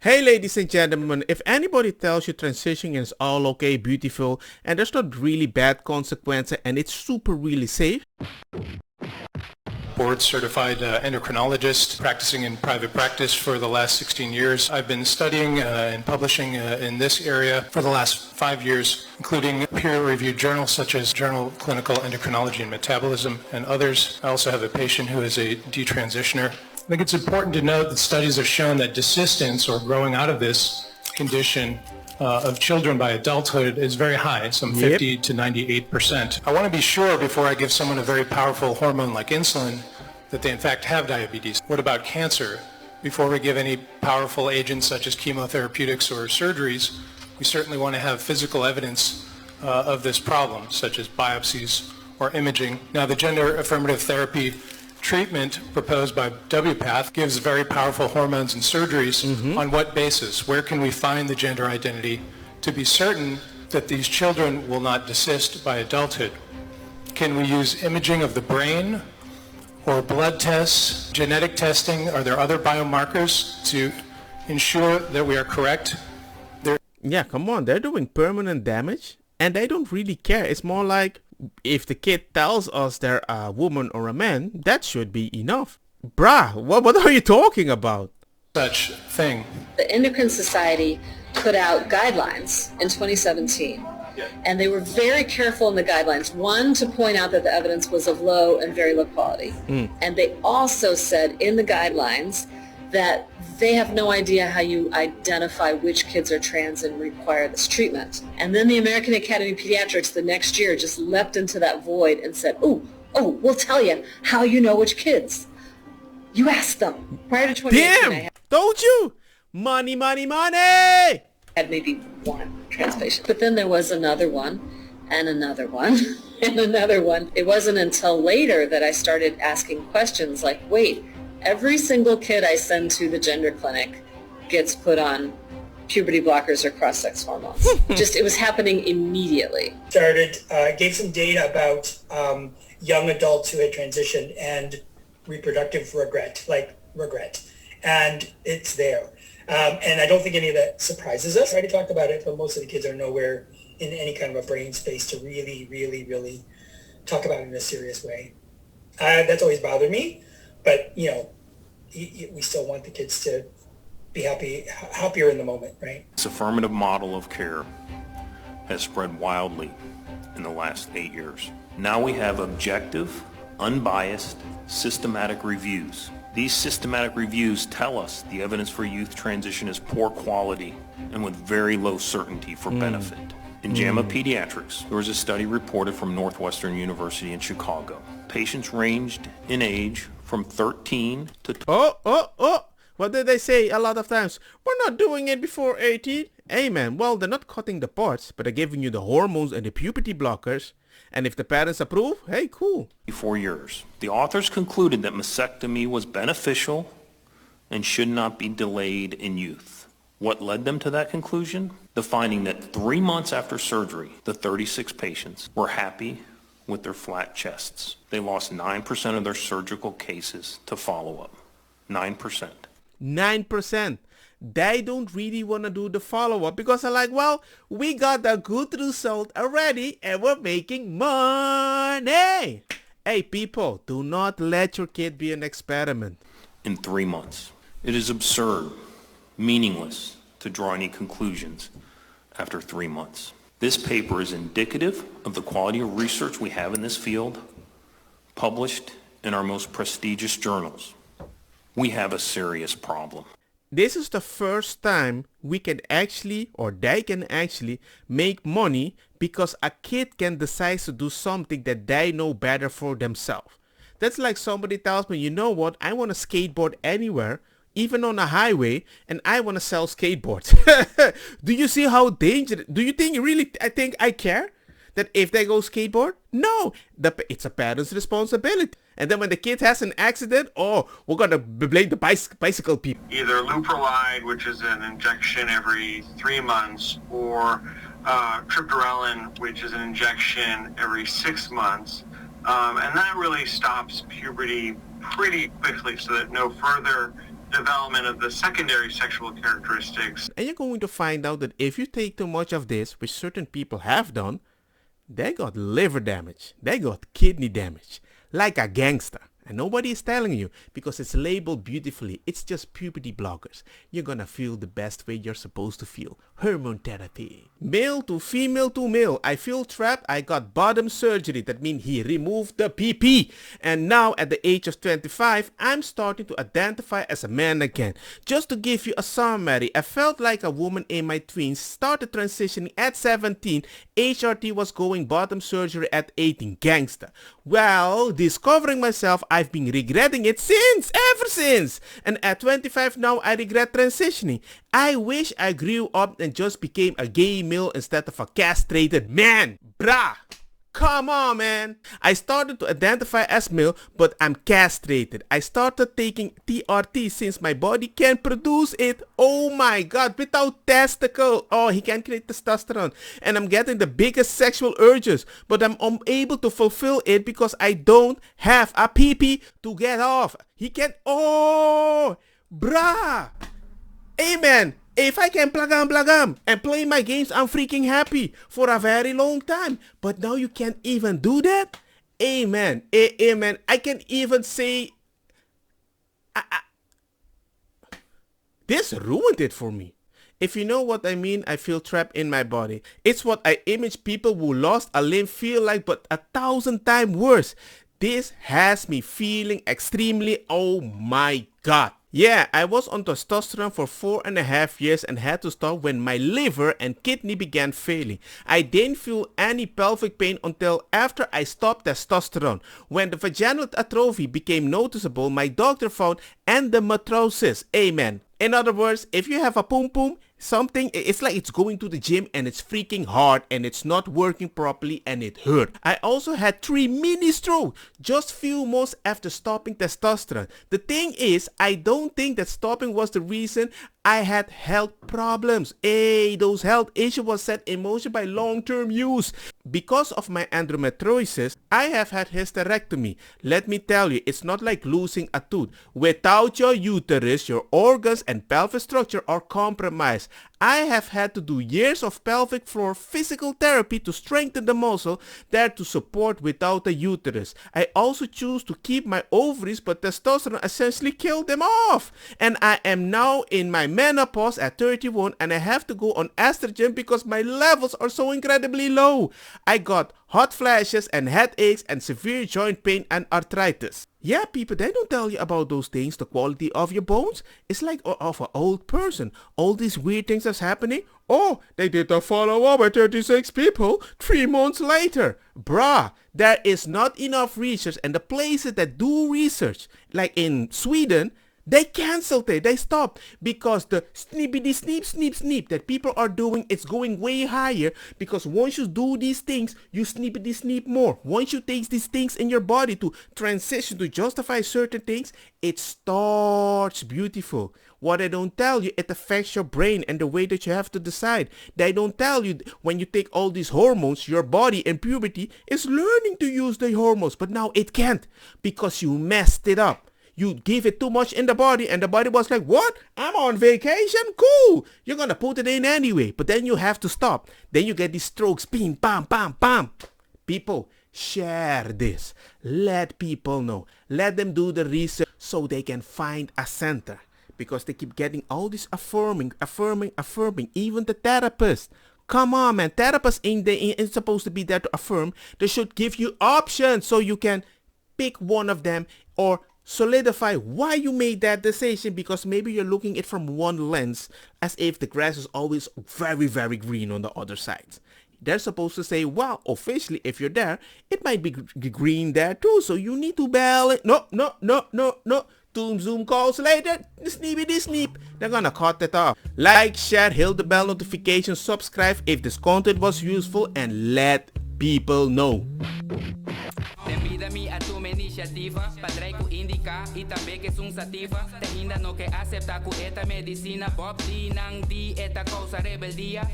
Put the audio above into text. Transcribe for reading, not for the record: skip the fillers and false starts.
Hey ladies and gentlemen, if anybody tells you transitioning is all okay, beautiful, and there's not really bad consequences and it's super really safe, Board certified endocrinologist practicing in private practice for the last 16 years. I've been studying and publishing in this area for the last 5 years, including peer-reviewed journals such as Journal of Clinical Endocrinology and Metabolism and others. I also have a patient who is a detransitioner. I think it's important to note that studies have shown that desistance or growing out of this condition of children by adulthood is very high, some 50 to 98%. I want to be sure before I give someone a very powerful hormone like insulin that they in fact have diabetes. What about cancer? Before we give any powerful agents such as chemotherapeutics or surgeries, we certainly want to have physical evidence of this problem, such as biopsies or imaging. Now, the gender affirmative therapy treatment proposed by WPATH gives very powerful hormones and surgeries. On what basis? Where can we find the gender identity to be certain that these children will not desist by adulthood? Can we use imaging of the brain or blood tests, genetic testing? Are there other biomarkers to ensure that we are correct? yeah, come on, they're doing permanent damage and they don't really care. It's more like if the kid tells us they're a woman or a man, that should be enough. Bruh, what are you talking about? Such thing. The Endocrine Society put out guidelines in 2017, and they were very careful in the guidelines. One, to point out that the evidence was of low and very low quality. And they also said in the guidelines that they have no idea how you identify which kids are trans and require this treatment. And then the American Academy of Pediatrics the next year just leapt into that void and said, oh, we'll tell you how you know which kids. You asked them. Prior to 2018, Damn! Told you! Money, money, money! I had maybe one trans patient. But then there was another one, and another one, and another one. It wasn't until later that I started asking questions like, wait, every single kid I send to the gender clinic gets put on puberty blockers or cross-sex hormones. It was happening immediately. Gave some data about young adults who had transitioned and reproductive regret. And it's there. And I don't think any of that surprises us. I already talked about it, but most of the kids are nowhere in any kind of a brain space to really, really, really talk about it in a serious way. That's always bothered me. But, we still want the kids to be happier in the moment, right? This affirmative model of care has spread wildly in the last 8 years. Now we have objective, unbiased, systematic reviews. These systematic reviews tell us the evidence for youth transition is poor quality and with very low certainty for benefit. In JAMA Pediatrics, there was a study reported from Northwestern University in Chicago. Patients ranged in age from 13 to... What did they say a lot of times? We're not doing it before 18. Hey man, well, they're not cutting the parts, but they're giving you the hormones and the puberty blockers. And if the parents approve, hey, cool. 4 years. The authors concluded that mastectomy was beneficial and should not be delayed in youth. What led them to that conclusion? The finding that 3 months after surgery, the 36 patients were happy with their flat chests. They lost 9% of their surgical cases to follow-up. 9%. 9%. They don't really want to do the follow-up because they're like, well, we got a good result already and we're making money. Hey, people, do not let your kid be an experiment. In 3 months. It is absurd, meaningless to draw any conclusions after 3 months. This paper is indicative of the quality of research we have in this field, published in our most prestigious journals. We have a serious problem. This is the first time we can actually, or they can actually, make money because a kid can decide to do something that they know better for themselves. That's like somebody tells me, you know what, I want to skateboard anywhere, even on a highway, and I want to sell skateboards. Do you see how dangerous? Do you think really, I think I care that if they go skateboard? No, it's a parent's responsibility. And then when the kid has an accident, we're going to blame the bicycle people. Either Leuprolide, which is an injection every 3 months, or Triptorelin, which is an injection every 6 months. And that really stops puberty pretty quickly so that no further development of the secondary sexual characteristics. And you're going to find out that if you take too much of this, which certain people have done, they got liver damage, they got kidney damage, like a gangster. And nobody is telling you because it's labeled beautifully. It's just puberty blockers. You're gonna feel the best way you're supposed to feel. Hormone therapy. Male to female to male. I feel trapped. I got bottom surgery. That means he removed the PP. And now at the age of 25, I'm starting to identify as a man again. Just to give you a summary, I felt like a woman in my tweens, started transitioning at 17. HRT was going bottom surgery at 18. Gangster. Well, discovering myself, I've been regretting it ever since. And at 25 now, I regret transitioning. I wish I grew up and just became a gay male instead of a castrated man. Brah! Come on, man. I started to identify as male, but I'm castrated. I started taking TRT since my body can't produce it. Oh my god, without testicle. Oh, he can't create testosterone. And I'm getting the biggest sexual urges, but I'm unable to fulfill it because I don't have a PP to get off. He can't. Oh, bruh. Amen. If I can plug and play my games, I'm freaking happy for a very long time. But now you can't even do that? Amen. Amen. I can even say... This ruined it for me. If you know what I mean, I feel trapped in my body. It's what I image people who lost a limb feel like, but 1,000 times worse. This has me feeling extremely, oh my god. Yeah, I was on testosterone for 4.5 years and had to stop when my liver and kidney began failing. I didn't feel any pelvic pain until after I stopped testosterone. When the vaginal atrophy became noticeable, my doctor found endometriosis. Amen. In other words, if you have a pum pum, something, it's like it's going to the gym and it's freaking hard and it's not working properly and it hurt. I also had 3 mini strokes just few months after stopping testosterone. The thing is, I don't think that stopping was the reason. I had health problems. Those health issues was set in motion by long-term use. Because of my endometriosis, I have had hysterectomy. Let me tell you, it's not like losing a tooth. Without your uterus, your organs and pelvic structure are compromised. I have had to do years of pelvic floor physical therapy to strengthen the muscle there to support without a uterus. I also choose to keep my ovaries, but testosterone essentially killed them off. And I am now in my menopause at 31 and I have to go on estrogen because my levels are so incredibly low. I got hot flashes and headaches and severe joint pain and arthritis. Yeah, people, they don't tell you about those things, the quality of your bones. It's like of an old person. All these weird things that's happening. Oh, they did a follow-up with 36 people 3 months later. Bruh, there is not enough research, and the places that do research, like in Sweden, they canceled it. They stopped because the snippity sneep that people are doing, it's going way higher because once you do these things, you snippity sneep more. Once you take these things in your body to transition to justify certain things, it starts beautiful. What they don't tell you, it affects your brain and the way that you have to decide. They don't tell you when you take all these hormones, your body in puberty is learning to use the hormones, but now it can't because you messed it up. You give it too much in the body and the body was like, what? I'm on vacation? Cool. You're gonna put it in anyway. But then you have to stop. Then you get these strokes. Bam, bam, bam, bam. People, share this. Let people know. Let them do the research so they can find a center. Because they keep getting all this affirming. Even the therapist. Come on, man. Therapists ain't supposed to be there to affirm. They should give you options so you can pick one of them or solidify why you made that decision, because maybe you're looking at it from one lens as if the grass is always very, very green on the other side. They're supposed to say, well, officially, if you're there, it might be green there too, so you need to balance. No. Zoom calls later. Sneepity sneep. They're gonna cut it off. Like, share, hit the bell notification, subscribe if this content was useful, and let people know. Convida-me a tua iniciativa, padrei ku indica e também que sum sativa. Te ainda não quer aceitar ku eta medicina, Bob di nang di eta causa rebeldia.